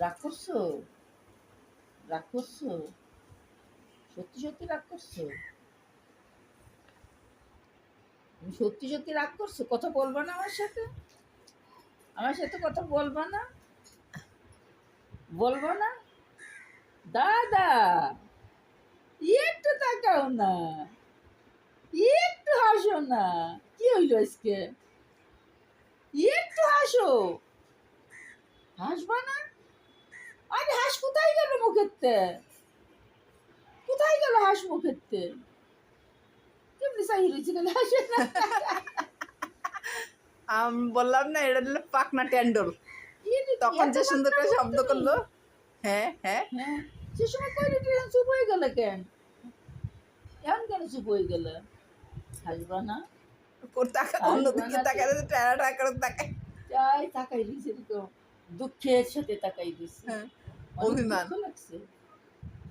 রাগ করছো? রাগ করছো? সত্যি সত্যি রাগ করছো? তুমি সত্যি সত্যি রাগ করছো? কথা বলবা না আমার সাথে? আমার সাথে কথা বলবা না? বলবো না? দাদা, একটু তাকাও না, একটু হাসো না। কি হইলো আজকে? একটু হাসো। হাসবা না? আরে হাস কোথায় গেল মুখেরতে? কোথায় গেল হাস মুখেরতে? কেমনি চাই রয়েছে গেলে হাসে না? আমি বললাম না এটা হলো পাকনা ট্যান্ডল। তখন যে সুন্দর করে শব্দ করলো। হ্যাঁ হ্যাঁ হ্যাঁ, সে সময় কই রিটেন চুপ হয়ে গেল কেন? এমন কেন চুপ হয়ে গেল? হাসবা না? অন্যদিকে তাকায় টাকা টাকা করে তাকায়। যাই তাকাই দিছে এরকম দুঃখের সাথে তাকাই দিছে। হ্যাঁ, অনেক অভিমান। দুঃখ লাগছে,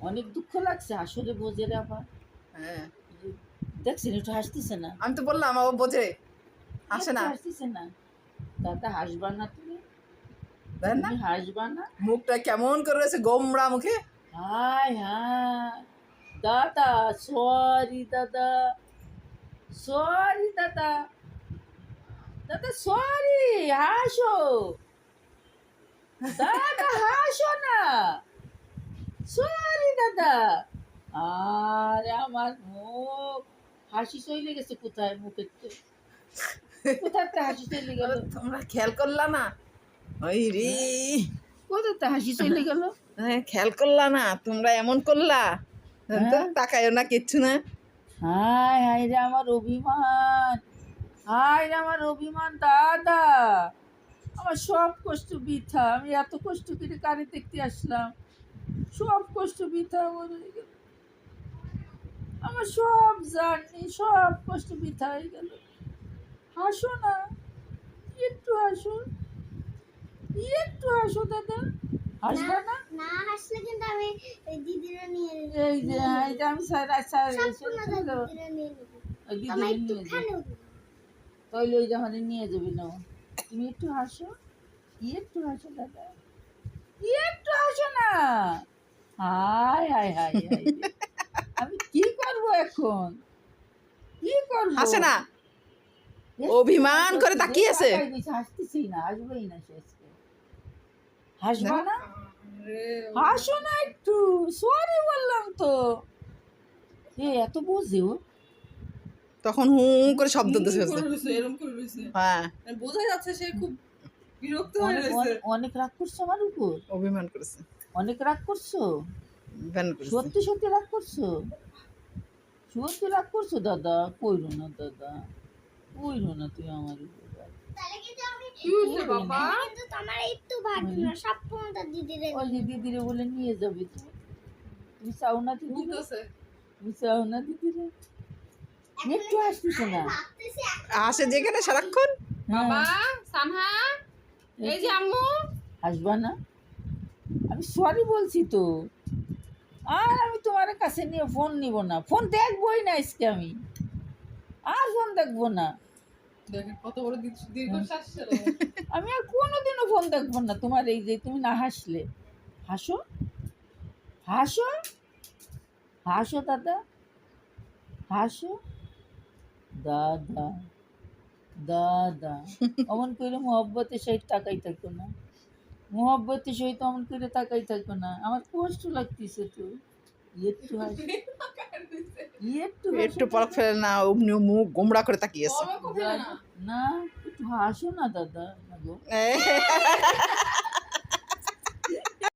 অনেক দুঃখ লাগছে আসলে বোঝে রে আবার। হ্যাঁ, দেখছেন একটু হাসতেছে না? আমি তো বললাম ও বোঝে, হাসে না। হাসতেছে না। দাদা হাসবা না তুমি? দেখ না তুমি হাসবা না? মুখটা কেমন করে রয়েছে গোমড়া মুখে। হায় হায় দাদা, সরি দাদা, সরি দাদা, দাদা সরি, হাসো দাদা, হাসো না, সরি দাদা। আরে আমার মুখ হাসি চলে গেছে কোথায়? মুখের কোথাতে হাসি চলে গেল? তোমরা খেয়াল করলা না? ওই রে, কোথাতে হাসি চলে গেল? খেয়াল করলা না? তোমরা এমন করলা তো হ্যাঁ? তাকায়ও না, কিচ্ছু না। হায় হায় রে আমার অভিমান, হায় রে আমার অভিমান দাদা। আমার সব কষ্ট বৃথা। আমি এত কষ্ট করে কারে দেখতে আসলাম, সব কষ্ট বৃথা আমার হয়ে গেল। আমার সব জার্নি, সব কষ্ট বৃথা হয়ে গেল। হাসো না, একটু হাসো, একটু হাসো দাদা। হাসবা না? না হাসলে কিন্তু আমি দিদিরা নিয়ে এই যে এই যে আমি দিদিরা নিয়ে নেবো। তোমার একটু খানেও দেবো। তাইলে ওই জামানে নিয়ে যাবি না? তুমি একটু হাসো, একটু হাসো দাদা, একটু হাসো না। হায় হায় হায় হায় রে। আমি কি করবো এখন? কি করবো? হাসে না, অভিমান করে তাকিয়েছে। হাসতেছি না, হাসবেই না সে আজকে। হাসবা না? হাসো না একটু, সরি বললাম তো। এ এত বোঝে ও? তখন হু করে শব্দ দিতেছে। এরকম করে রয়েছে, হ্যাঁ, বোঝা যাচ্ছে সে খুব বিরক্ত হয়ে অনেক রয়েছে। অনেক রাগ করছো আমার উপর? অভিমান করেছে, অনেক রাগ করছো? অভিমান করেছে। সত্যি সত্যি রাগ করছো? সত্যি রাগ করছো দাদা? কইরো না দাদা, কইরো না তুমি আমার উপর রাগ। তাহলে কিন্তু আমি কি হয়েছে বাবা? কিন্তু তোমার একটু ভাবি না, সব ফোনটা দিদিরা ওই যে দিদিরে বলে নিয়ে যাবে তুমি। তুমি চাও না দিদিরে? বুঝতেছে তুমি চাও না দিদিরে? একটু আসতেছে না। ভাবতেছি আসে যেখানে সারাক্ষণ। বাবা হ্যাঁ, সানহা, এই যে আম্মু। আসবা না? আমি সরি বলছি তো। আর আমি তোমার কাছে নিয়ে ফোন নিব না, ফোন দেখবোই না আজকে আমি। আর ফোন দেখবো না। দেখেন কত বড় দীর্ঘশ্বাস ছিল। আমি আর কোনোদিনও ফোন দেখবো না তোমার। এই যে তুমি না হাসলে, হাসো, হাসো, হাসো দাদা, হাসো দাদা, দাদা। অমন করে মোহব্বতের সহিত তাকাই থাকো না, মোহব্বতের সহিত অমন করে তাকাই থাকো না। আমার কষ্ট লাগতেছে তো। একটু হাসো, একটু একটু পর ফেলে না, অমনি মুখ গোমড়া করে তাকিয়েছে। না, একটু হাসো না দাদা। না গো।